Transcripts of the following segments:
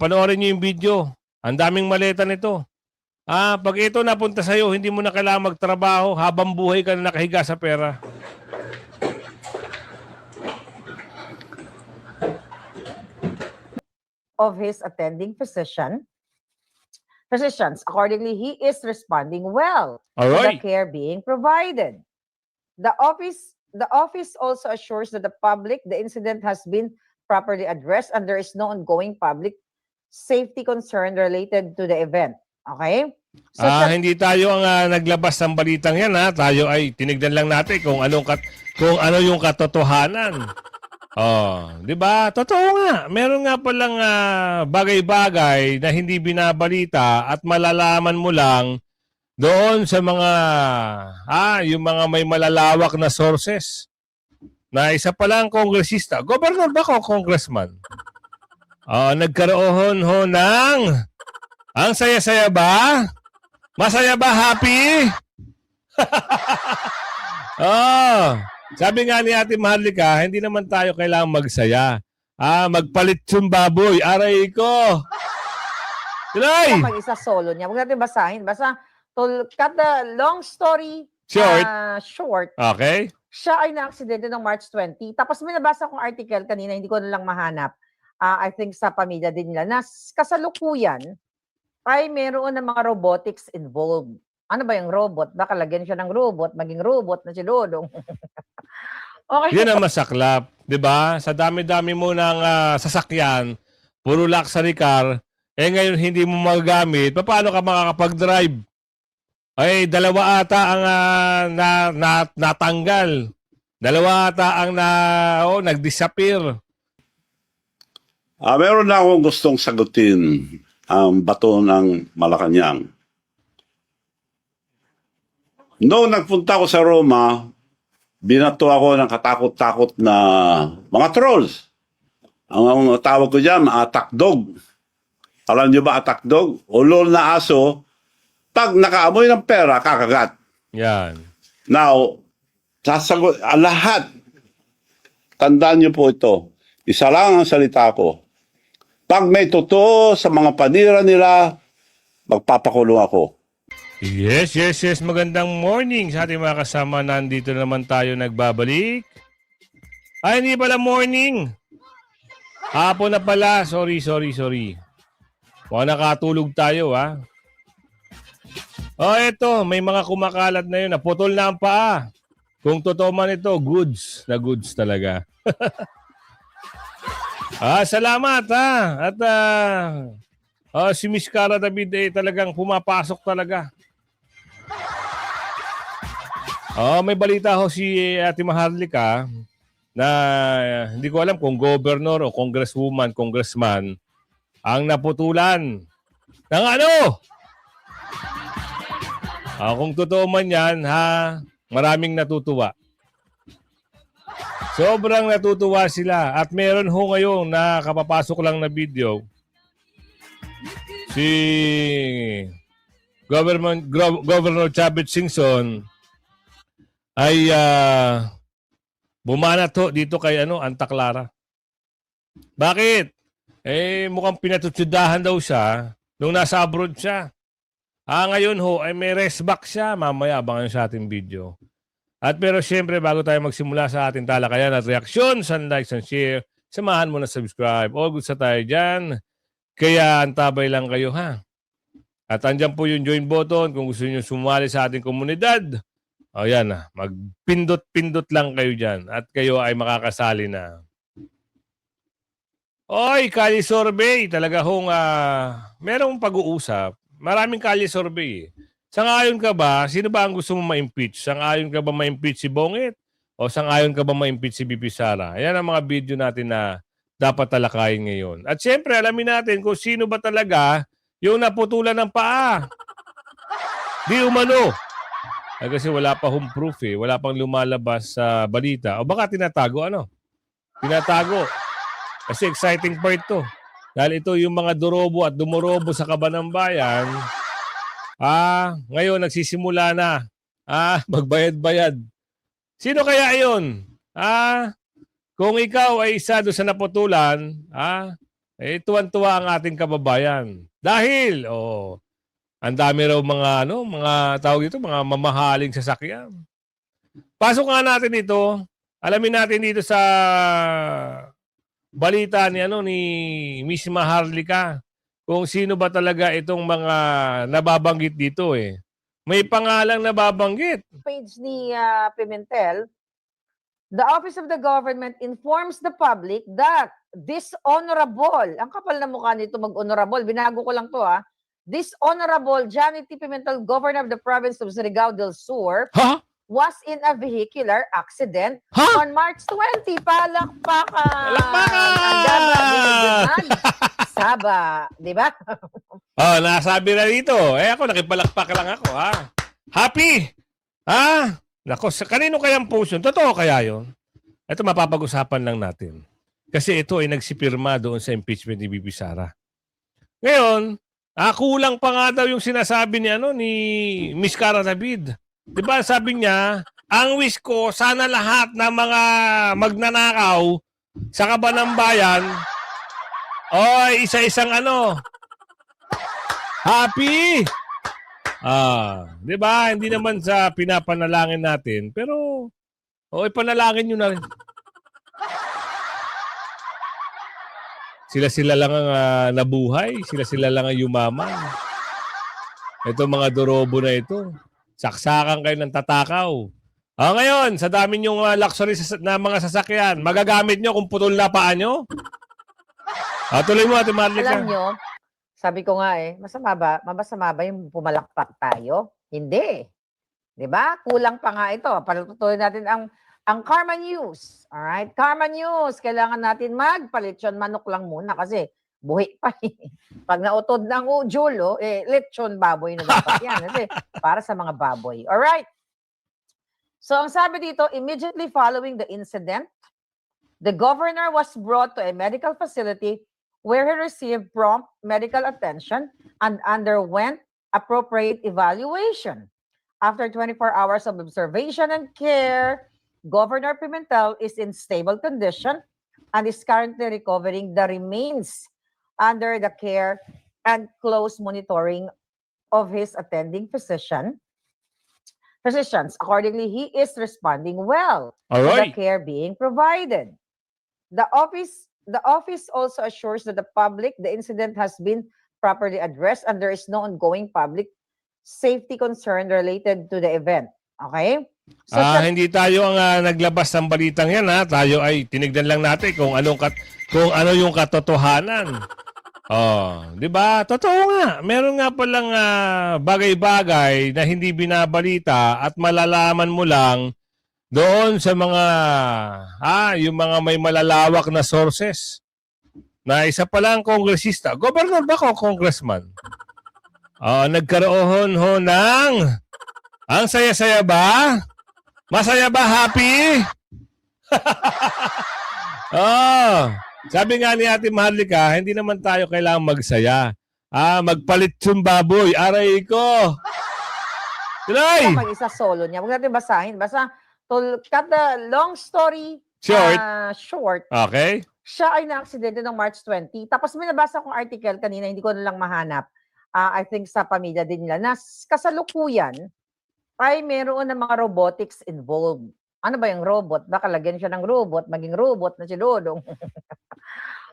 panoorin niyo yung video. Ang daming maleta nito. Pag ito napunta sa'yo, hindi mo na kailangan magtrabaho habang buhay ka na nakahiga sa pera. Of his attending physicians. Accordingly, he is responding well to the care being provided. The office also assures that the incident has been properly addressed and there is no ongoing public safety concern related to the event. Okay? So, hindi tayo ang naglabas ng balitang yan, ha? Tayo ay tinignan lang natin kung ano yung katotohanan. Di ba? Totoo nga. Meron nga palang bagay-bagay na hindi binabalita at malalaman mo lang doon sa mga yung mga may malalawak na sources. Na isa pa lang kongresista. Governor ba o congressman? Nagkaroon ho ng ang saya-saya ba? Masaya ba? Happy? Sabi nga ni Ate Maharlika, hindi naman tayo kailangang magsaya. Magpalit yung baboy. Aray ko. Tuloy! Mag-isa solo niya. Huwag natin basahin. Basta, to cut the long story short. Okay. Siya ay na-aksidente ng March 20. Tapos may nabasa kong article kanina, hindi ko na lang mahanap. I think sa pamilya din nila, na kasalukuyan ay meron ng mga robotics involved. Ano ba yung robot? Baka lagyan siya ng robot, maging robot na si Dodong. Okay. Yan ang masaklap. Diba? Sa dami-dami mo ng sasakyan, puro luxury car, ngayon hindi mo magagamit, paano ka makakapag-drive? Ay, dalawa ata ang natanggal. Dalawa ata ang nag-disappear. Meron na akong gustong sagutin ang bato ng Malacanang. Noong nagpunta ako sa Roma, binato ako ng katakot-takot na mga trolls. Ang tawag ko dyan, attack dog. Alam nyo ba attack dog? Ulol na aso, pag nakaamoy ng pera, kakagat. Yan. Now, sasagot, lahat, tandaan nyo po ito, isa lang ang salita ko. Pag may totoo sa mga panira nila, magpapakulong ako. Yes. Magandang morning sa ating mga kasama. Nandito naman tayo nagbabalik. Ay, hindi pala morning. Hapon na pala. Sorry. Nakatulog tayo, ha. Eto. May mga kumakalat na yun. Naputol na ang paa. Kung totoo man ito, goods. Na goods talaga. Salamat, ha. At si Miss Cara David talagang pumapasok talaga. May balita ho si Ate Maharlika na hindi ko alam kung governor o congresswoman, congressman ang naputulan ng ano? Kung totoo man yan, maraming natutuwa. Sobrang natutuwa sila. At meron ho ngayon na kapapasok lang na video. Si Governor Chavez Singson ay bumanat ho dito kay Anta Clara. Bakit? Mukhang pinatutsudahan daw siya nung nasa abroad siya. Ngayon ho ay may rest back siya. Mamaya abangan sa ating video. At pero siyempre, bago tayo magsimula sa ating talakayan at reaksyon, likes and share, samahan mo na subscribe. All good sa tayo dyan. Kaya antabay lang kayo, ha? At andyan po yung join button kung gusto niyo sumali sa ating komunidad. Yan na. Magpindot-pindot lang kayo dyan. At kayo ay makakasali na. Kali survey. Talaga hong merong pag-uusap. Maraming kali survey. Sang-ayon ka ba? Sino ba ang gusto mo ma-impeach? Sang-ayon ka ba ma-impeach si Bongit? O sang-ayon ka ba ma-impeach si BP Sara? Ayan ang mga video natin na dapat talakayin ngayon. At siyempre, alamin natin kung sino ba talaga yung naputulan ng paa. Di umano. Kasi wala pa home proof eh. Wala pang lumalabas sa balita. O baka tinatago, Tinatago. Kasi exciting part to. Dahil ito yung mga durobo at dumorobo sa Kabanang Bayan. Ngayon nagsisimula na. Magbayad-bayad. Sino kaya yun? Kung ikaw ay isa doon sa naputulan, tuwan-tuwa ang ating kababayan. Dahil, ang dami raw mga tawag dito, mga mamahaling sasakyan. Pasok nga natin ito. Alamin natin dito sa balita ni Miss Maharlika kung sino ba talaga itong mga nababanggit dito eh. May pangalang nababanggit. Page ni Pimentel, the Office of the Government informs the public that this honorable, ang kapal na mukha nito mag-honorable, binago ko lang to this honorable Johnny T. Pimentel, Governor of the Province of Surigao del Sur, Ha? was in a vehicular accident Ha? on March 20. Palakpakan! Palakpakan! Andaba, binigyan. Saba, di ba? Nasabi na dito. Ako, nakipalakpak lang ako, ha? Happy! Ha? Nako, kanino kayang post yun? Totoo kaya yun? Ito, mapapag-usapan lang natin. Kasi ito ay nagsipirma doon sa impeachment ni Bibi Sara. Ngayon, kulang pa nga daw yung sinasabi ni Miss Cara David. Di ba sabi niya, ang wish ko, sana lahat ng mga magnanakaw sa kaban ng bayan, isa-isang happy! Di ba? Hindi naman sa pinapanalangin natin, pero ipanalangin nyo na rin. Sila-sila lang ang nabuhay, sila-sila lang ang yumaman. Ito mga dorobo na ito. Saksakan kayo ng tatakaw. Ngayon, sa dami nyong luxury na mga sasakyan, magagamit nyo kung putol na paa nyo? Tuloy mo, Ate Marlica. Alam nyo, sabi ko nga masama ba yung pumalakpak tayo? Hindi. Di ba? Kulang pa nga ito. Patutuloy natin ang Karma News. Alright? Karma News. Kailangan natin magpa-lechon manok lang muna kasi buhi pa Pag nautod ng ujulo, lechon baboy na dapat yan. Kasi para sa mga baboy. Alright? So, ang sabi dito, immediately following the incident, the governor was brought to a medical facility where he received prompt medical attention and underwent appropriate evaluation. After 24 hours of observation and care, Governor Pimentel is in stable condition and is currently recovering the remains under the care and close monitoring of his attending physicians. Accordingly, he is responding well All to the right. care being provided. The office also assures that the public the incident has been properly addressed and there is no ongoing public safety concern related to the event. Okay? So, Hindi tayo ang naglabas ng balitang yan, ha? Tayo ay tinignan lang natin kung ano yung katotohanan. Di ba? Totoo nga. Meron nga palang bagay-bagay na hindi binabalita at malalaman mo lang doon sa mga yung mga may malalawak na sources. Na isa pa lang kongresista. Governor ba o congressman? Nagkaroon ng ang saya-saya ba? Masaya ba? Happy? Sabi nga ni Ate Maharlika, hindi naman tayo kailangang magsaya. Magpalit yung baboy. Aray ko. Tuloy! Kapag isa solo niya, huwag natin basahin. Basta, to cut the long story short, Okay. siya ay na-aksidente ng March 20. Tapos may nabasa kong article kanina, hindi ko na lang mahanap. I think sa pamilya din nila, na kasalukuyan ay meron ng mga robotics involved. Ano ba yung robot? Baka lagyan siya ng robot, maging robot na si Dodong.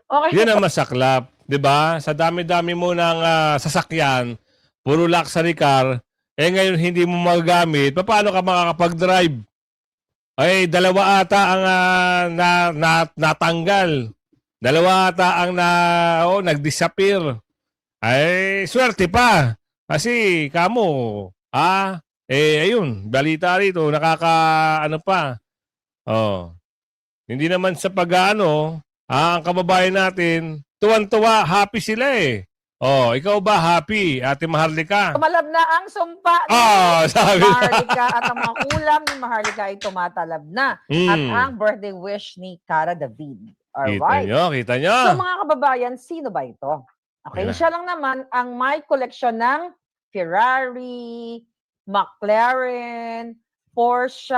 Okay. Yan ang masaklap. Diba? Sa dami-dami mo ng sasakyan, puro luxury car, ngayon hindi mo magagamit, paano ka makakapag-drive? Dalawa ata ang natanggal. Dalawa ata ang nag-disappear. Swerte pa. Kasi kamo, ayun, balita rito, pa. Hindi naman sa ang kababayan natin, tuwan-tuwa, happy sila ikaw ba happy, Ate Maharlika? Tumalab na ang sumpa ni Sabi Maharlika at ang mga ulam ni Maharlika ay tumatalab na. At ang birthday wish ni Cara David. Alright. Kita nyo. So mga kababayan, sino ba ito? Okay, siya lang naman ang may koleksyon ng Ferrari, McLaren, Porsche,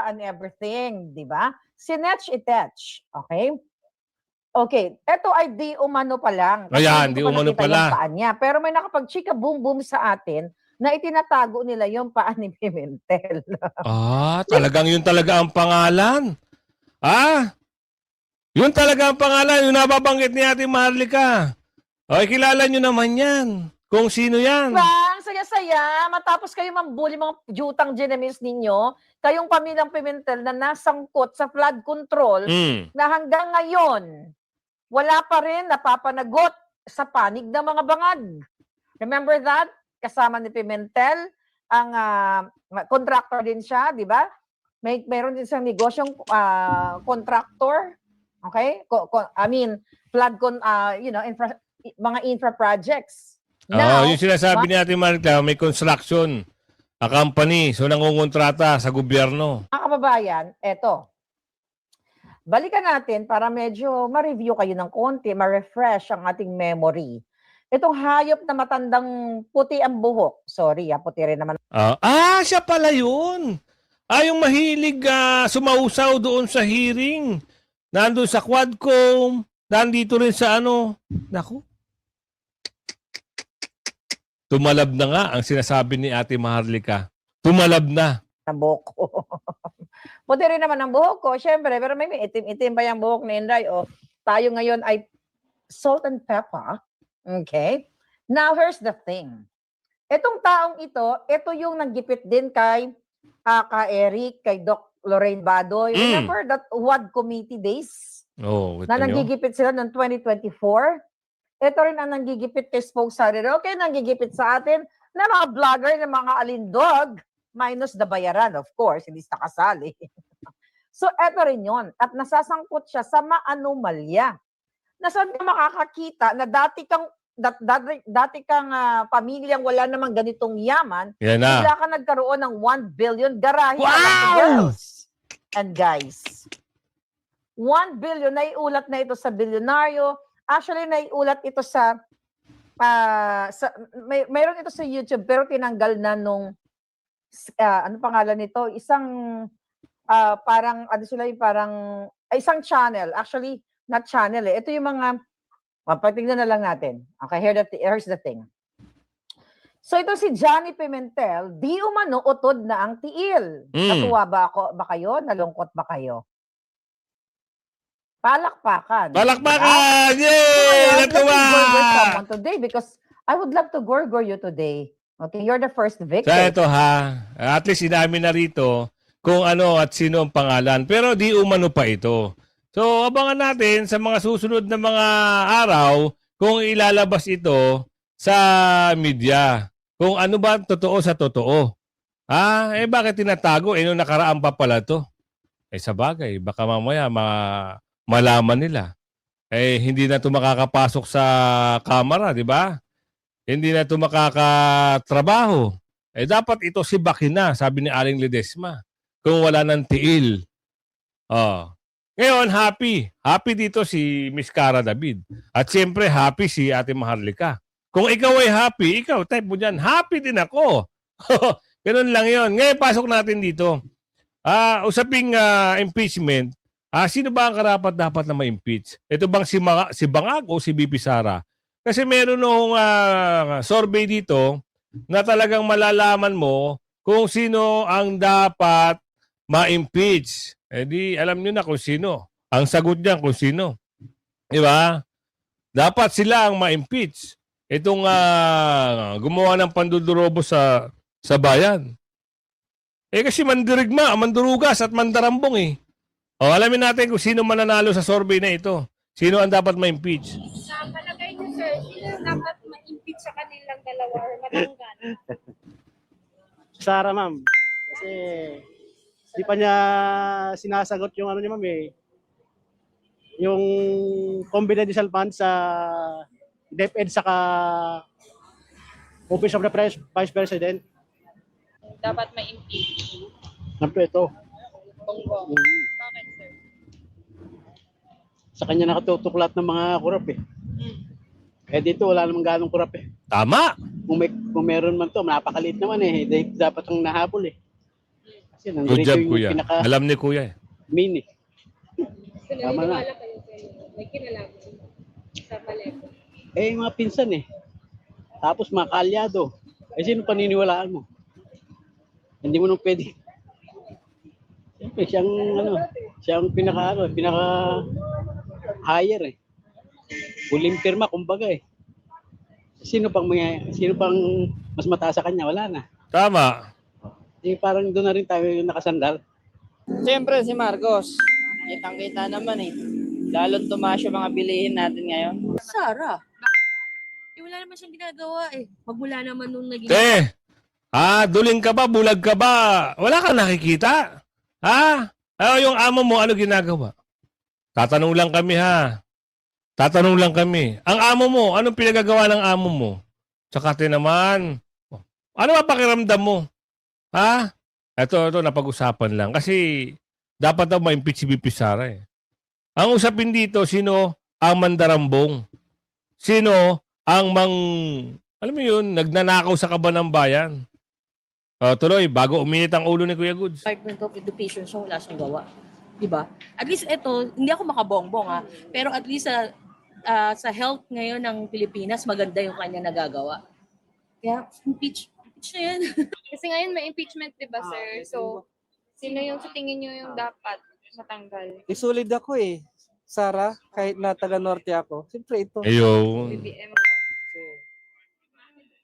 and everything, di ba? Si Netch Itech, okay? Okay, eto ay di umano pa lang. Kasi Ayan, hindi di ko pa umano nakita pala. yung paa niya. Pero may nakapag-chika boom-boom sa atin na itinatago nila yung paa ni Pimentel. Talagang yun talaga ang pangalan. Yun talaga ang pangalan, yung nababanggit ni Ate Maharlika. Okay, kilala nyo naman yan. Kung sino yan. Diba? Ang saya-saya. Matapos kayo mambuli mga jutang genemies ninyo, kayong pamilyang Pimentel na nasangkot sa flood control na hanggang ngayon, wala pa rin napapanagot sa panig ng mga bangag. Remember that? Kasama ni Pimentel, ang contractor din siya, di ba? Mayroon din siyang negosyong contractor. Okay? Flood, mga infra projects. Now, Yung sinasabi ni Ate Maharlika, may construction a company. So, nangungontrata sa gobyerno. mga kababayan, eto. Balikan natin para medyo ma-review kayo ng konti, ma-refresh ang ating memory. Itong hayop na matandang puti ang buhok. Sorry, puti rin naman. Siya pala yun. Yung mahilig sumausaw doon sa hearing. Nandun sa Quadcom. Nandito rin sa Naku. Tumalab na nga ang sinasabi ni Ate Maharlika. Tumalab na. Ng buhok ko. Puti rin naman ang buhok ko, syempre, pero may itim-itim pa yung buhok ni Inday. Tayo ngayon ay salt and pepper. Okay? Now, here's the thing. Itong taong ito yung nanggipit din kay Eric, kay Doc Lorraine Badoy. Remember that WAD committee days? Na nanggigipit sila noong 2024? Ito rin ang nanggigipit kay Spoke Sari Roque, nanggigipit sa atin na mga vlogger, na mga alindog, minus the bayaran, of course, hindi sa kasali. So, eto rin yun. At nasasangkot siya sa maanomalya. Na saan ka makakakita na dati kang pamilyang wala namang ganitong yaman, bigla ka nagkaroon ng 1 billion garahe. Wow! Girls and guys. 1 billion, naiulat na ito sa bilyonaryo. Actually, naiulat ito mayroon ito sa YouTube, pero tinanggal na nung, ano pangalan nito? Isang, isang channel. Actually, not channel eh. Ito yung mga, patingnan na lang natin. Okay, here's the thing. So, ito si Johnny Pimentel, di umano utod na ang tiil. Natuwa ba kayo? Nalungkot ba kayo? Palakpakan. Palakpakan! Yay! Natuwa! Let me gorgor someone today because I would love to gorgor you today. Okay, you're the first victim. Sa ito at least inamin na rito kung ano at sino ang pangalan. Pero di umano pa ito. So, abangan natin sa mga susunod na mga araw kung ilalabas ito sa media. Kung ano ba totoo sa totoo. Bakit tinatago? Nung nakaraan pa pala to. Sa bagay, baka mamaya malaman nila. Hindi na ito makakapasok sa kamera, di ba? Hindi na ito makakatrabaho. Dapat ito si Bakina, sabi ni Aling Ledesma. Kung wala ng tiil. Ngayon, happy. Happy dito si Miss Cara David. At siyempre, happy si Ate Maharlika. Kung ikaw ay happy, ikaw, type mo dyan, happy din ako. Ganun lang yon. Ngayon, pasok natin dito. Usaping impeachment, sino ba ang karapat-dapat na ma-impeach? Ito bang si Bangag o si BP Sara? Kasi meron nung survey dito na talagang malalaman mo kung sino ang dapat ma-impeach. Di alam nyo na kung sino. Ang sagot niyan kung sino. Di ba? Dapat sila ang ma-impeach. Itong gumawa ng pandudurobo sa bayan. Kasi mandurugas at mandarambong eh. Alamin natin kung sino mananalo sa survey na ito. Sino ang dapat ma-impeach? Sa palagay niyo, sir, sino dapat ma-impeach sa kanilang dalawa or matanggal? Sara, ma'am. Kasi di pa niya sinasagot yung niya, ma'am eh. Yung confidential funds sa DepEd saka Office of the Vice President. Dapat ma-impeach. Ito. Bongbong. Bakit, sir? Sa kanya nakatutok lahat ng mga kurap eh. Dito wala namang ganong kurap eh. Tama! Kung meron man to, napakaliit naman eh. Dapat ang nahabol eh. Kasi Good job, yung Kuya. Alam ni Kuya eh. Main eh. So, Tama na. naniniwala kayo, sir? May kinalaman sa Paleco. Eh, yung mga pinsan eh. Tapos mga kaalyado. Eh, sino paniniwalaan mo? Hindi mo nung pwede. Siyempre, siyang pinaka higher eh. Huling pirma, kumbaga eh. Sino pang mas mataas sa kanya? Wala na. Tama. Eh, parang doon na rin tayo nakasandal. Siyempre si Marcos. Kitang-kita naman eh. Lalong tumaas yung mga bilihin natin ngayon. Sara. Eh, wala naman siyang ginagawa eh. Magmula naman nung naging... Duling ka ba? Bulag ka ba? Wala kang nakikita? Ha? Yung amo mo, ano ginagawa? Tatanong lang kami ha. Tatanong lang kami. Ang amo mo, anong pinagagawa ng amo mo? Tsaka naman, ano ba pakiramdam mo? Ha? Ito, napag-usapan lang. Kasi dapat daw ma-impeach si VP Sara eh. Ang usapin dito, sino ang mandarambong? Sino ang alam mo yun, nagnanakaw sa kaban ng bayan? Tuloy, bago uminit ang ulo ni Kuya Goods. Department of Education siya, wala siyang gawa. Diba? At least ito, hindi ako makabongbong ha, pero at least sa health ngayon ng Pilipinas, maganda yung kanya nagagawa. Kaya, impeach na yan. Kasi ngayon may impeachment, di ba, sir? So, sino yung sa tingin nyo yung dapat matanggal? Isulid ako eh. Sara, kahit na taga-norte ako. Siyempre ito. Ayun. BBM.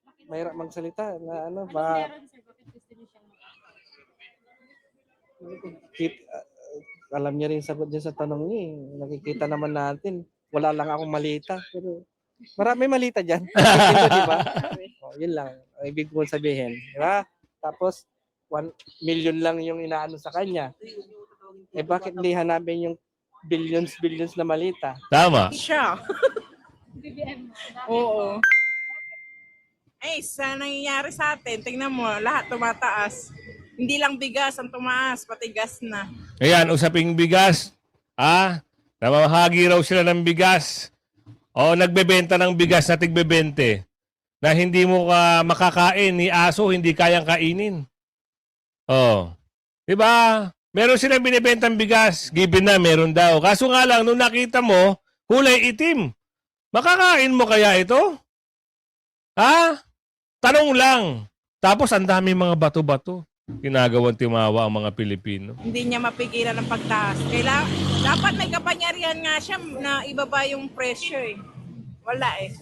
Kasi mahirap magsalita na alam niya rin sagot niya sa tanong niya eh. Nakikita naman natin. Wala lang akong malita. Pero marami malita dyan. Ito, di ba? Yun lang. Ang ibig ko sabihin. Di ba? Tapos, 1 million lang yung inaano sa kanya. Eh bakit hindi hanapin yung billions na malita? Tama. Siya. BBM. Oo. Ay, sa nangyayari sa atin, tingnan mo, lahat tumataas. Hindi lang bigas ang tumaas, pati gas na. Ayan, usaping bigas. Namamahagi raw sila ng bigas. O nagbebenta ng bigas na tig-20 na hindi mo ka makakain ni aso, hindi kayang kainin. Di ba? Meron silang binibentang bigas, given na meron daw. Kaso nga lang, nung nakita mo, kulay itim. Makakain mo kaya ito? Tanong lang. Tapos ang dami mga bato-bato. Ginagawang timawa ang mga Pilipino. Hindi niya mapigilan ang pagtaas. Dapat may kapangyarihan nga siya na ibaba yung presyo eh. Wala eh.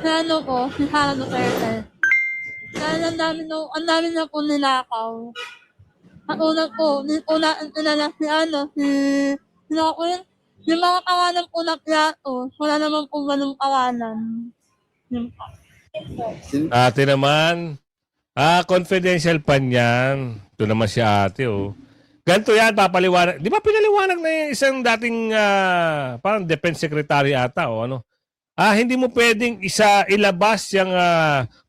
Ano ko, si Sara Duterte. Dahil ang dami na po ninakaw. Ang una po, yung mga kawanan po na piyato, wala naman po ganung kawanan. Yun po. Ate naman, confidential pa niyan. Ito naman si ate, oh. Ganito yan, papaliwanag. Di ba pinaliwanag na yung isang dating parang defense secretary ata, o ano? Hindi mo pwedeng ilabas yung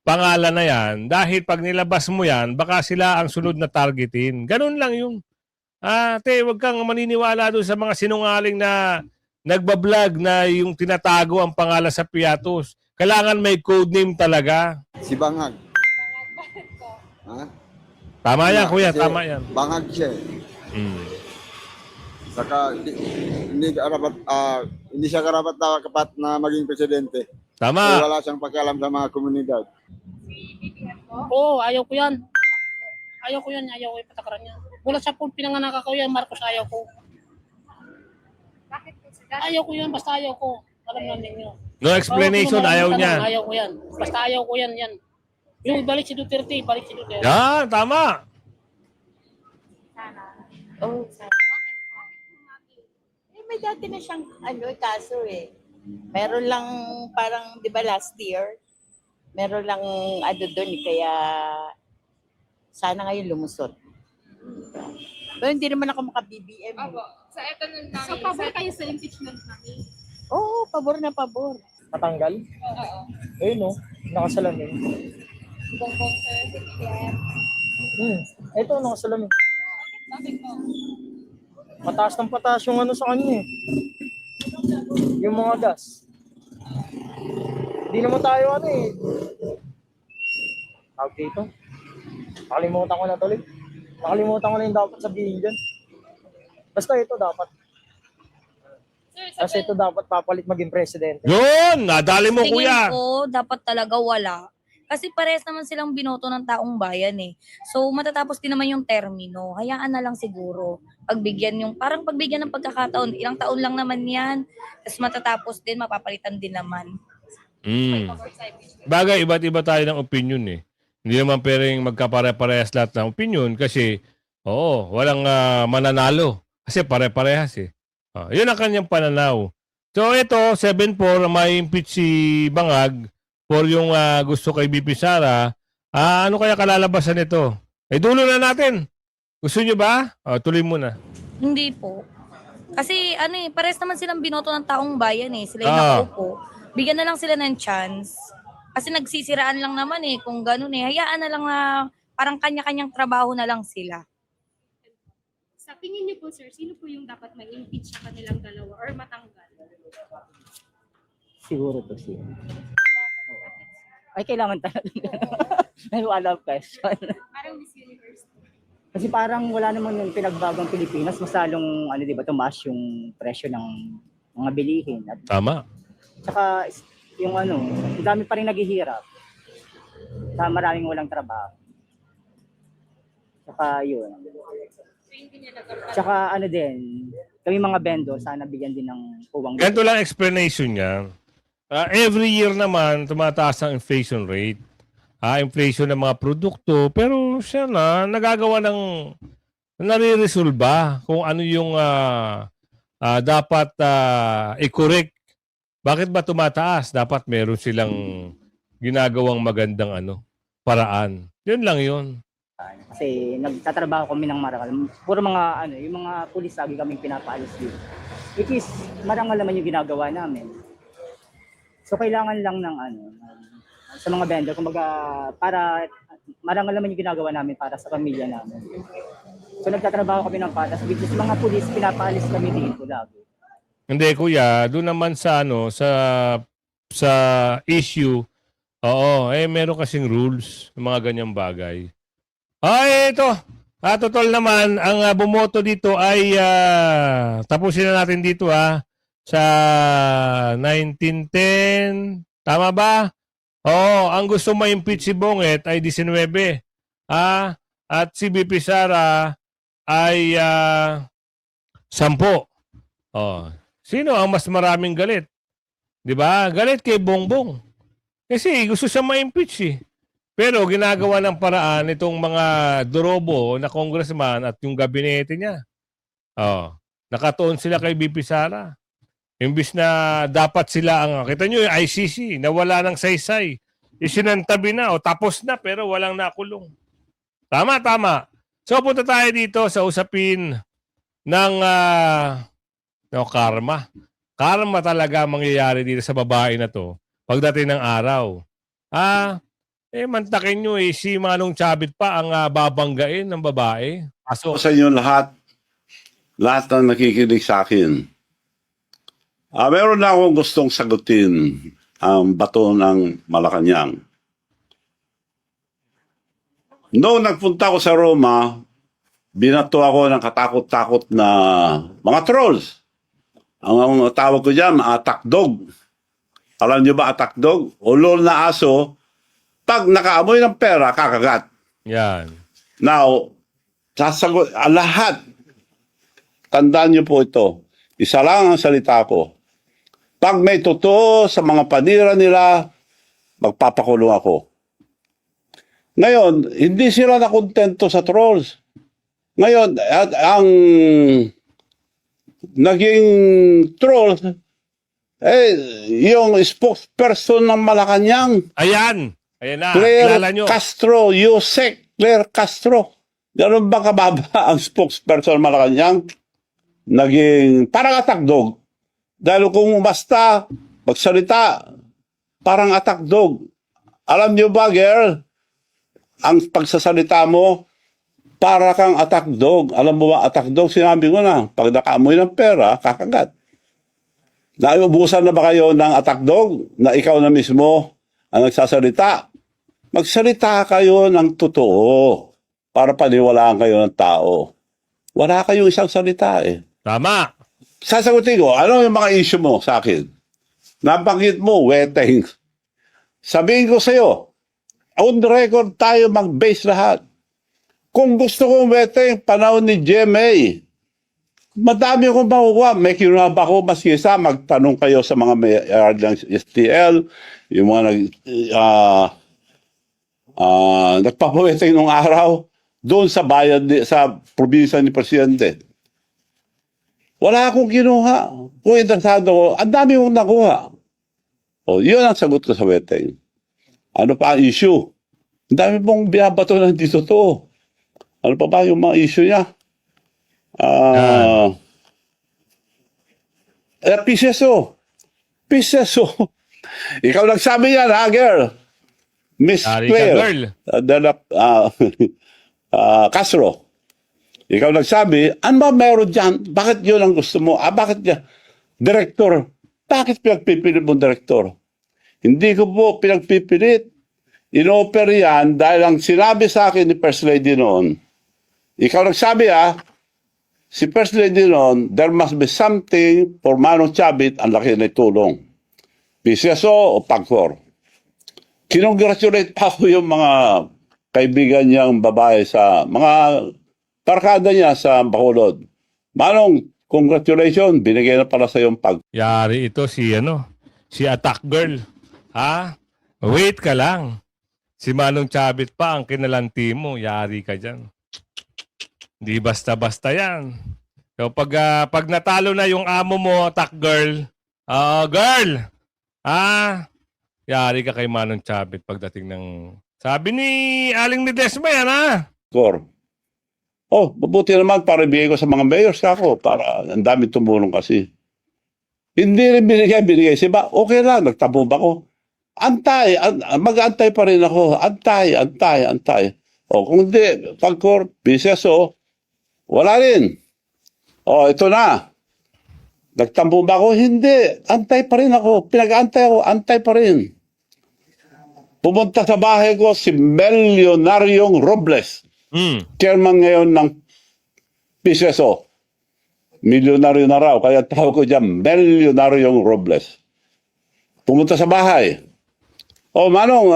pangalan na yan dahil pag nilabas mo yan, baka sila ang sunod na targetin. Ganun lang yung. Huwag kang maniniwala doon sa mga sinungaling na nagbablog na yung tinatago ang pangalan sa piatos. Kailangan may codename talaga. Si Bangag. Ha? Tama yan, kuya. Kasi Tama yan. Bangag siya. Saka hindi siya karapat na kapat na maging presidente. Tama. Wala siyang pakialam sa mga komunidad. Oo, ayaw ko yan. Ayaw ko yung patakaran niya. Mula sa po pinanganak ako yan, Marcos, ayaw ko. Bakit po sir? Ayaw ko yan, basta ayaw ko. Alam na ninyo. No explanation, ayaw niya. Ayaw ko yan. Basta ayaw ko yan. Yung balik si Duterte. Yan, tama. Oh, May dati na siyang kaso eh. Meron lang parang, di ba last year, meron lang doon kaya sana ngayon lumusot. Pero hindi naman ako maka-BBM. Opo. Sa ito nun namin. So, pabor kayo sa impeachment namin? Oo, pabor na pabor. Matanggal? Oo. Ayun no, nakasalamin. Bongbong sir, BBM. Ito, nakasalamin. Bakit po? Pataas ng pataas yung ano sa kanya eh. Yung mga gas. Hindi naman tayo tawag dito. Nakalimutan ko na tuloy. Nakalimutan ko na yung dapat sabihin dyan. Basta ito dapat. Kasi ito dapat papalit maging presidente. Yun! Nadali mo, Tingin kuya. ko, dapat talaga wala. Kasi parehas naman silang binoto ng taong bayan eh. So, matatapos din naman yung termino. Hayaan na lang siguro. Parang pagbigyan ng pagkakataon. Ilang taon lang naman yan. Tapos matatapos din, mapapalitan din naman. Bagay, iba't iba tayo ng opinion eh. Hindi naman pwedeng magkapare-parehas lahat ng opinion kasi, walang mananalo. Kasi pare-parehas eh. Yun ang kanyang pananaw. So ito, 7-4, may impeach si Bangag for yung gusto kay BP Sara. Ano kaya kalalabasan nito? Dulo na natin. Gusto nyo ba? Tuloy muna. Hindi po. Kasi parehas naman silang binoto ng taong bayan eh. Sila yung nakaupo. Bigyan na lang sila ng chance. Kasi nagsisiraan lang naman eh kung ganun eh. Hayaan na lang na parang kanya-kanyang trabaho na lang sila. Sa tingin niyo po, sir, sino po yung dapat ma-impeach sa kanilang dalawa or matanggal? Siguro to siya. Ay, kailangan talaga. Ay, wala question. Parang Miss Universe. Kasi parang wala naman yung pinagbagang Pilipinas. Mas lalong, di ba, tumaas yung presyo ng mga bilihin. At Tama. saka, yung ang dami pa rin naghihirap. Saka maraming walang trabaho. Saka yun. Tsaka din, kami mga vendor, sana bigyan din ng puwang. Ganito lang explanation niya. Every year naman, tumataas ang inflation rate. Inflation ng mga produkto. Pero siya nagagawa ng nare-resolba kung ano yung dapat i-correct. Bakit ba tumataas? Dapat meron silang ginagawang magandang paraan. Yun lang yun. Kasi nagtatrabaho kami ng marangal. Puro mga yung mga pulis lagi kaming pinapaalis dito. Which is marangal naman yung ginagawa namin. So kailangan lang ng sa mga vendor kumbaga para marangal naman yung ginagawa namin para sa pamilya namin. So nagtatrabaho kami ng patas, which is mga pulis pinapaalis kami dito lagi. Hindi kuya, doon naman sa sa issue, meron kasing rules ng mga ganyang bagay. Ito. Total naman, ang bumoto dito ay tapusin na natin dito sa 1910. Tama ba? Ang gusto ma-impeach si Bonget ay 19. At si BP Sara ay 10. Sino ang mas maraming galit? 'Di ba? Galit kay Bongbong. Kasi gusto siya ma-impeach eh. Pero ginagawa ng paraan itong mga dorobo na congressman at yung gabinete niya. Nakatuon sila kay BP Sara. Imbis na dapat sila kita nyo yung ICC, nawala ng saysay. Isinantabi na tapos na pero walang nakulong. Tama. So punta tayo dito sa usapin ng karma. Karma talaga mangyayari dito sa babae na to pagdating ng araw. Mantakin nyo si Manong Chavit pa ang babanggain ng babae. Sa inyo lahat na nakikinig sa akin. Meron na akong gustong sagutin ang bato ng Malacanang. Noong nagpunta ako sa Roma, binato ako ng katakot-takot na mga trolls. Ang tawag ko dyan, attack dog. Alam nyo ba attack dog? Ulol na aso, pag nakaamoy ng pera, kakagat. Yan. Now, sasagot, lahat, tandaan nyo po ito. Isa lang ang salita ko. Pag may totoo sa mga panira nila, magpapakulong ako. Ngayon, hindi sila nakontento sa trolls. Ngayon, ang naging trolls, yung spokesperson ng Malacanang. Ayan na. Claire Kilala nyo. Castro, Yusek Claire Castro. Ganun ba kababa ang spokesperson ng Malacanang? Naging parang attack dog. Dahil kung basta magsalita, parang attack dog. Alam nyo ba, girl, ang pagsasalita mo, para kang attack dog. Alam mo ba, attack dog, sinabi ko na, pag nakaamoy ng pera, kakagat. Naubusan na ba kayo ng attack dog na ikaw na mismo ang nagsasalita? Magsalita kayo ng totoo para paniwalaan kayo ng tao. Wala kayong isang salita eh. Tama. sasagutin ko, ano yung mga issue mo sa akin? Nabanggit mo, weteng. Sabihin ko sa'yo, on the record tayo mag-base lahat. Kung gusto kong weteng, panahon ni GMA, madami akong makukuha. May kinuha ba ako mas isa, magtanong kayo sa mga may ng STL, yung mga nagpapaweteng nung araw, doon sa bayan, sa probinsya ni Presidente. Wala akong kinuha. Kung interesado ko, ang dami mong nakuha. O, yun ang sagot ko sa weteng. Ano pa ang issue? Ang dami mong binabato na hindi totoo. Ano pa ba yung mga issue niya? PCSO. Ikaw nagsabi yan, ha, girl? Miss Yari ka, Claire. girl. Castro. Ikaw nagsabi, ano ba meron dyan? Bakit yun ang gusto mo? Bakit yan? Direktor. Bakit pinagpipilit mo direktor? Hindi ko po pinagpipilit. In-offer yan dahil ang sinabi sa akin ni First Lady noon, ikaw nagsabi si First Lady noon, there must be something for Manong Chavit ang laki na tulong. PCSO o PAGCOR. Kinongratulate pa ako yung mga kaibigan niyang babae sa mga barkada niya sa Bacolod. Manong, congratulations, binigay na pala sa yung Yari ito si Attack Girl. Ha? Wait ka lang. Si Manong Chavit pa ang kinalanti mo. Yari ka dyan. Di basta-basta yan. So pag natalo na yung amo mo, Attack Girl, girl, yari ka kay Manong Chavit pagdating ng... Sabi ni Aling ni Desma yan, PAGCOR. Oh, mabuti naman para ibigay ko sa mga mayors ako para ang dami tumulong kasi. Hindi rin binigay. Siba, okay lang, nagtabo ba ko? Mag-antay pa rin ako. Antay. O, kung hindi, PAGCOR, PCSO, wala rin. O, ito na. Nagtambo ba ako? Hindi. Antay pa rin ako. Pinag-antay ako, antay pa rin. Pumunta sa bahay ko si Milyonaryong Robles. Chairman ngayon ng PCSO. Milyonaryo na raw, kaya tawag ko dyan, Milyonaryong Robles. Pumunta sa bahay. O, Manong,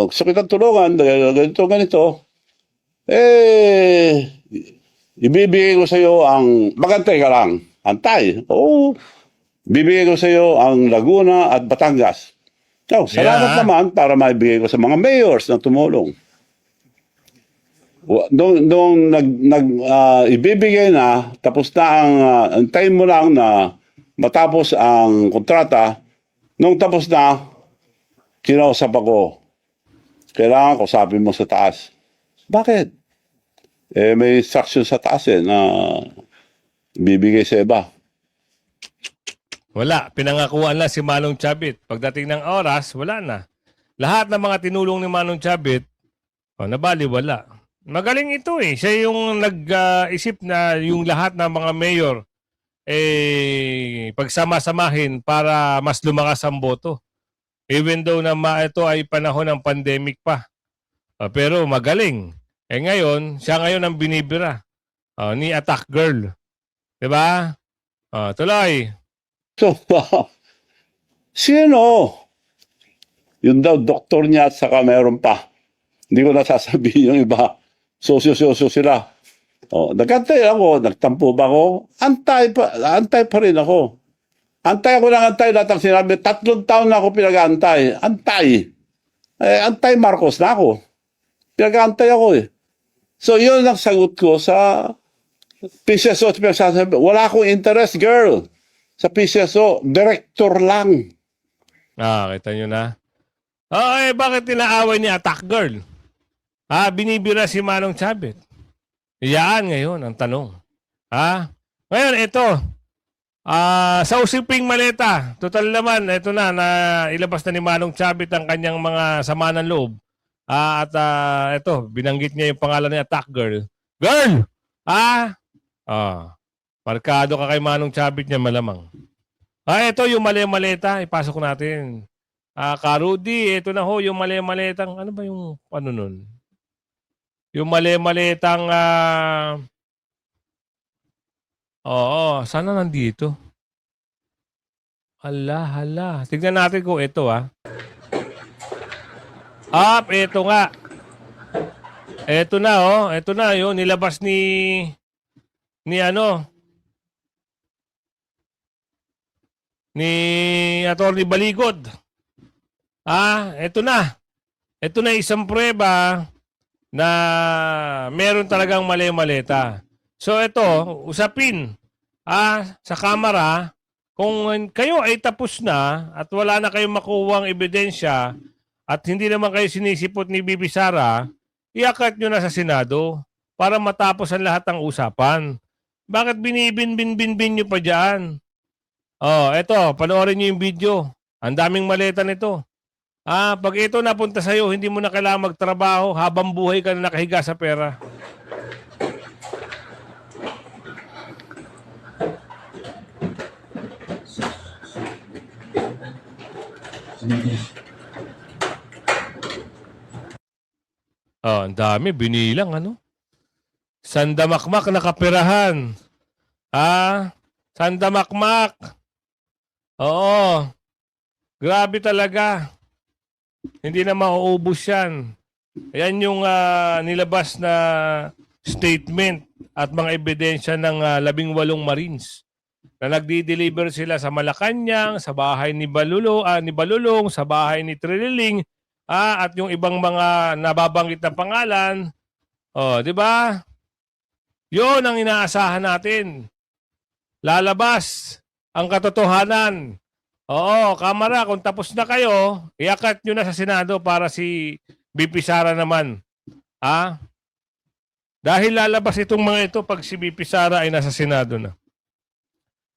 gusto kitang tulungan, ganito. Ibibigay ko sa iyo ang, magantay ka lang, antay. Oo, bibigay ko sa iyo ang Laguna at Batangas. So, salamat naman para maibigay ko sa mga mayors na tumulong. Nung ibibigay na, tapos na ang time mo lang na matapos ang kontrata, nung tapos na, kinausap ako. Kailangan kausapin mo sa taas. Bakit? May instruction sa taas na bibigay sa iba. Wala. Pinangakuan na si Manong Chavit. Pagdating ng oras, wala na. Lahat ng mga tinulong ni Manong Chavit, nabaliwala. Magaling ito eh. Siya yung nag-isip na yung lahat ng mga mayor pagsama-samahin para mas lumakas ang boto. Even though na ito ay panahon ng pandemic pa. Pero magaling. Ngayon, siya ngayon ang binibira ni Attack Girl. Diba? Tuloy. So, sino? Yun daw, doktor niya at saka meron pa. Hindi ko nasasabihin yung iba. Sosyo-sosyo sila. Nagantay ako, nagtampo ba ako? Antay pa rin ako. Antay ako ng antay, lahat ang sinabi, 3 taon na ako pinag-antay. Antay. Antay Marcos na ako. Pinag-antay ako . So, yun ang sagot ko sa PCSO. Wala akong interest, girl. Sa PCSO, director lang. Kita nyo na. Bakit tinaaway ni Attack Girl? Binibira si Manong Chavit. Yan ngayon ang tanong. Ngayon, ito. Sa usiping maleta, total naman, ito na ilabas na ni Manong Chavit ang kanyang mga sama ng loob. Ito, binanggit niya yung pangalan ni Attack Girl. Girl! Markado ka kay Manong Chavit niya malamang. Ito yung mali-maleta. Ipasok natin. Karudi, ito na ho yung mali-maletang, ano ba yung nun? Yung mali-maletang Oo, sana nandito. Hala. Tignan natin kung ito ito nga. Ito na Ito na yun. Nilabas ni Atty. Baligod. Ito na. Ito na isang prueba na meron talagang mali-maleta. So ito, usapin sa kamera, kung kayo ay tapos na at wala na kayong makuwang ebidensya at hindi naman kayo sinisipot ni Bibi Sara, iakat nyo na sa Senado para matapos ang lahat ng usapan. Bakit binibin nyo pa dyan? Eto, panoorin nyo yung video. Ang daming maleta nito. Pag ito napunta sa'yo, hindi mo na kailangan magtrabaho habang buhay ka na nakahiga sa pera. Ang dami. Binilang, Sandamakmak na kaperahan. Sandamakmak. Oo. Grabe talaga. Hindi na mauubos yan. Ayan yung nilabas na statement at mga ebidensya ng 18 Marines na nagdi-deliver sila sa Malacanang, sa bahay ni Balulong, sa bahay ni Trililing, at yung ibang mga nababanggit na pangalan. Di ba? Yun ang inaasahan natin. Lalabas ang katotohanan. Oo, kamera, kung tapos na kayo, iakat nyo na sa Senado para si BP Sara naman. Dahil lalabas itong mga ito pag si BP Sara ay nasa Senado na.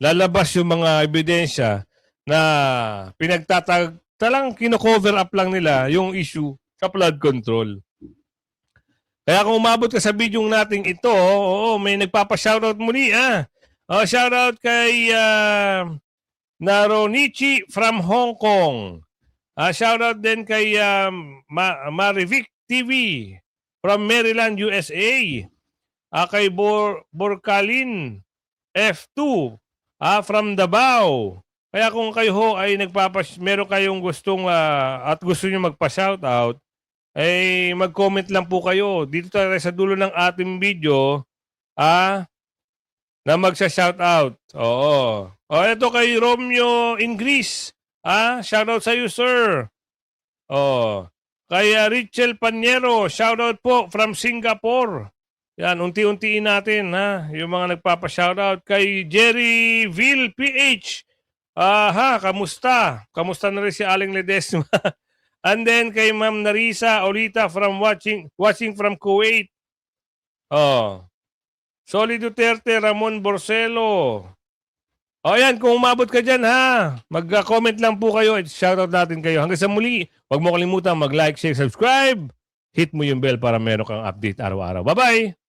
Lalabas yung mga ebidensya na talang kino-cover up lang nila yung issue sa flood control. Kaya kung umabot ka sa video natin ito, may nagpapa-shoutout muli. Shoutout kay Naronichi from Hong Kong. Shoutout din kay Marivic TV from Maryland, USA. Kay Borkalin F2 from Davao. Kaya kung kayo ay meron kayong gustong at gusto niyo magpa-shoutout, ay mag-comment lang po kayo dito tayo sa dulo ng ating video na magsa-shoutout. Oo. Ito kay Romeo in Greece. Shoutout sa iyo, sir. Kay Richel Panyero, shoutout po from Singapore. Yan, unti-untiin natin yung mga nagpapa-shoutout. Kay Jerry Ville PH. Kamusta? Kamusta na rin si Aling Ledesma? And then kay Ma'am Narisa Olita from watching from Kuwait. Soli Duterte, Ramon Borcelo. Yan, kung umabot ka dyan mag-comment lang po kayo at shoutout natin kayo. Hanggang sa muli, huwag mo kalimutan mag-like, share, subscribe. Hit mo yung bell para meron kang update araw-araw. Bye-bye!